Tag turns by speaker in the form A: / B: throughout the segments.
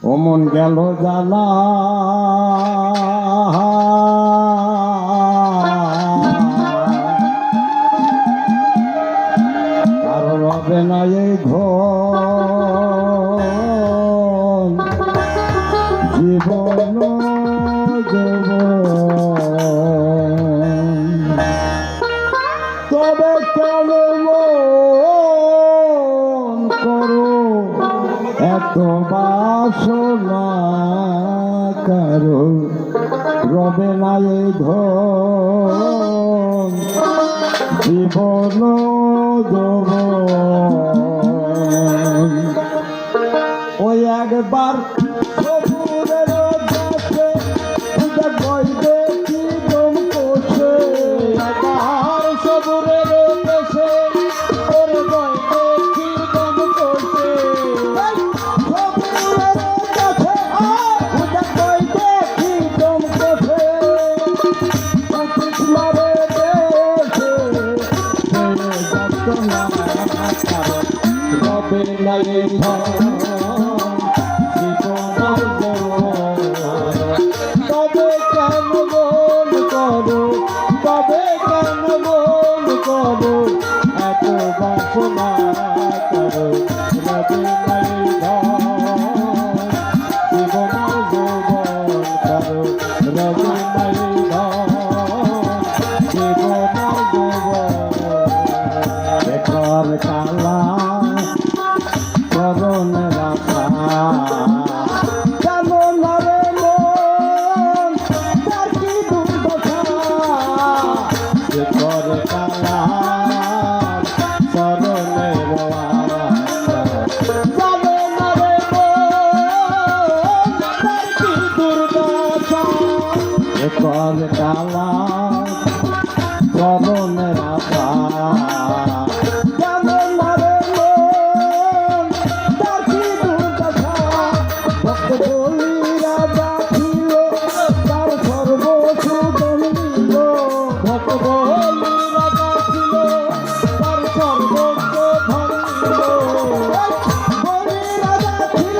A: অমন গেল জানা কারো রবে না এই ধন জীবন তবে কেন করো এত বাসনা কারো রবে না এই ধন জীবন যৌবন ওই একবার সবুরের কাছে বইবে কি দম করছে একবার সবুরের কাছে ওর বইবে কি দম করছে সবুরের কাছে বইবে কি দম করছে মারে দেশে যন্ত্রণা রবে না এই ধন তবে কেন মন করো তবে কেন মন করো এত বাসনা করো রবে নাই ধন জীবন যৌবন করো রবে নাই ধন জীবন যৌবন বেকার কালা করণ রাখা কর কালা চরণের আশা যেমন মারে তার কি দুর্দশা ভক্ত বলি রাজা ছিল তার সর্বসুজন ছিল ভক্ত বলি রাজা ছিল তার সর্বস্বধন ছিল বলি রাজা ছিল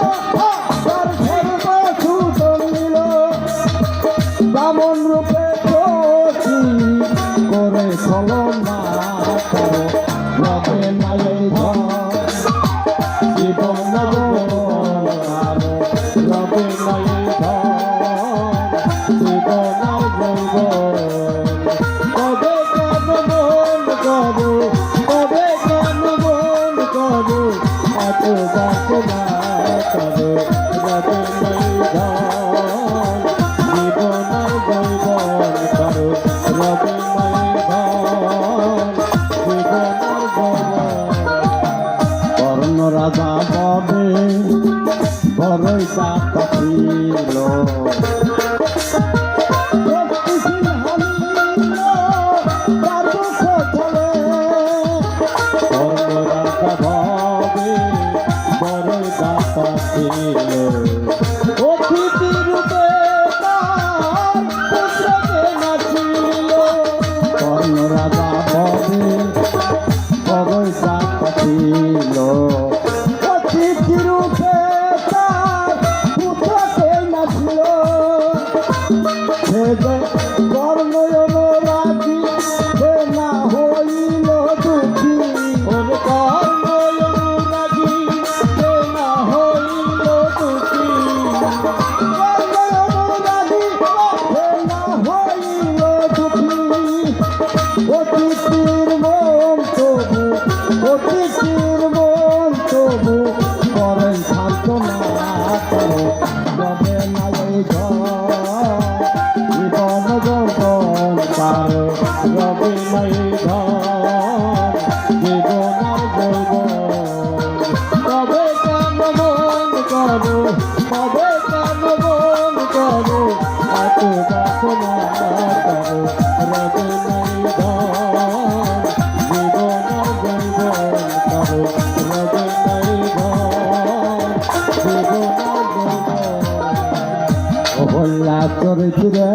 A: তার সর্বসুজন ছিল বামন রূপে প্রতি করে ছলনা করো রবে না এই ধন জীবন রবে না এই ধন জীবন তবে কেন মন করো তবে কেন মন করো এত বাসনা করো রবে না এই ধন কর্ণ রাজা ববে বড়ই চাপা ছিল কর্ণ রাজা ববে বড়ই চাপা ছিল অতিথি রূপে কর্ণ রাজা ববে বড়ই চাপা ছিল অতিথি রূপে তার পুত্রকে নাছিল কর্ণ অনুরাগী সে না হইল দুঃখী কর্ণ অনুরাগী সে না হইল দুঃখী কর্ণ অনুরাগী সে না হইল দুঃখী অতিথির মন তবু অতিথির মন তবু করেন সান্ত্বনা করো রবে না এই জীবন যৌবন পারো রবে না এই জীবন যৌবন তবে কেন মন করো তবে কেন মন করো এত বাসনা করো রবে না এই জীবন যৌবন করো রবে না এই জীবন অহল্যা চরিত্রে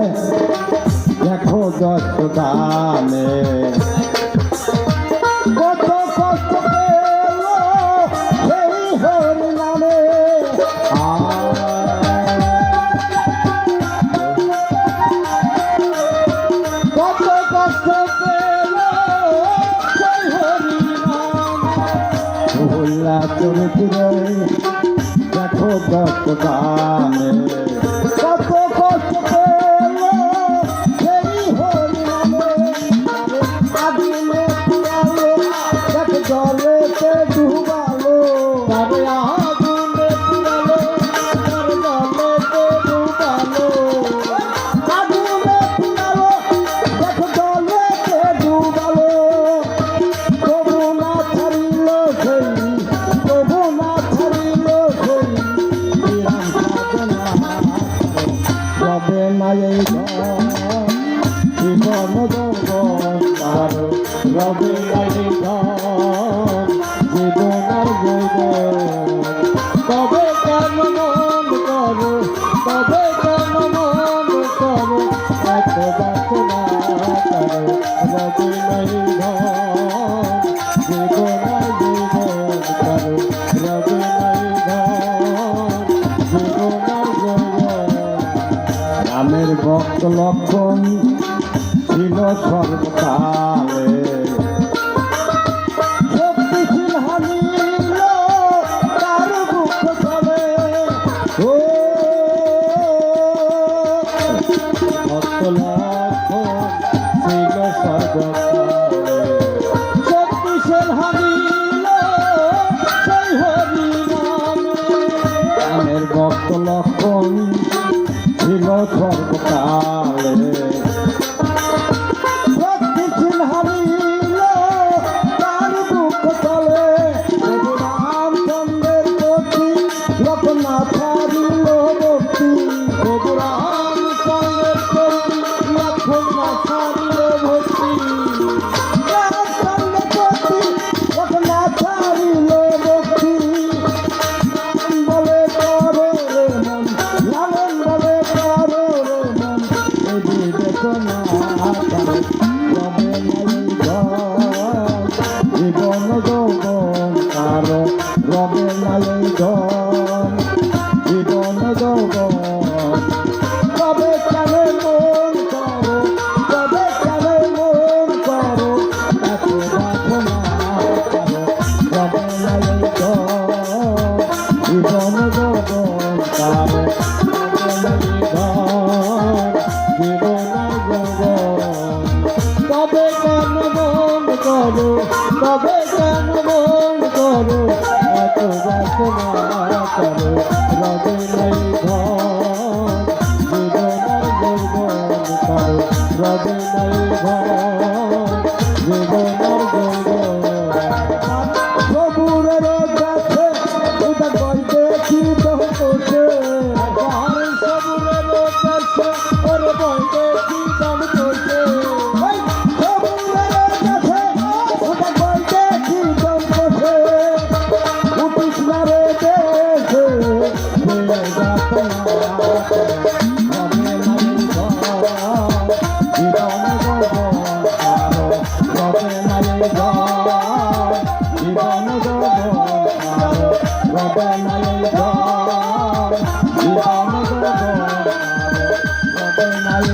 A: দেখো দত্ত দামে কত কষ্ট পেল সেই হরি নামে কষ্ট গানে কত কষ্ট পেল সেই হরি নামে আগুনে পুরালো এক জলেতে ডুবালো তবে আগুনে পুরালো আর জলেতে ডুবালো আগুনে পুরালো এক জলেতে ডুবালো তবু না ছাড়িল সেই তবু না ছাড়িল সেই বিরাম সাধনা রবে নাই জীবন যৌবন তার রবে নাই জীবন আর যৌবন তবে কেন মন করো তবে কেন মন করো এত বাসনা করো রবে নাই জীবন আর যৌবন করো রবে নাই জীবন আর যৌবন রামের ভক্ত লক্ষণ ছিল সর্বকালে শক্তিশীল হানিল তার দুঃখ চলে ও ভক্ত লক্ষণ ছিল সর্বকালে শক্তিশীল হানিল সেই হরি নামে রামের ভক্ত লক্ষণ ছিল সর্বকালে শক্তিশীল হারিল তার দুঃখ চলে রামচন্দ্রের প্রতি যখন না ছাড়িল ভক্তি রামচন্দ্রের প্রতি যখন না ছাড়িল ভক্তি রামচন্দ্রের প্রতি যখন না ছাড়িল ভক্তি বলে করো রে মন লালন বলে করো রে মন এই বিবেচনা করে রবে নাই জীবন যৌবন কারো রবে নাই জীবন যৌবন তবে কেন মন করো তবে কেন মন করো এত বাসনা করো রবে নাই জীবন যৌবন কারো জীবন যৌবন তবে কেন মন করো তবে কেন মন করো এত বাসনা করো রবে নাই জীবন যৌবন করো রবে নাই জীবন যৌবন সবুরের কাছে ওটা বলতে কি বলছে সবুরের কাছে ওরে বলতে কি বলছে সবুরের কাছে ওটা বলতে কি বলছে উঠিস না রে দেখে জীবন রবে নাই জীবন রবে নাই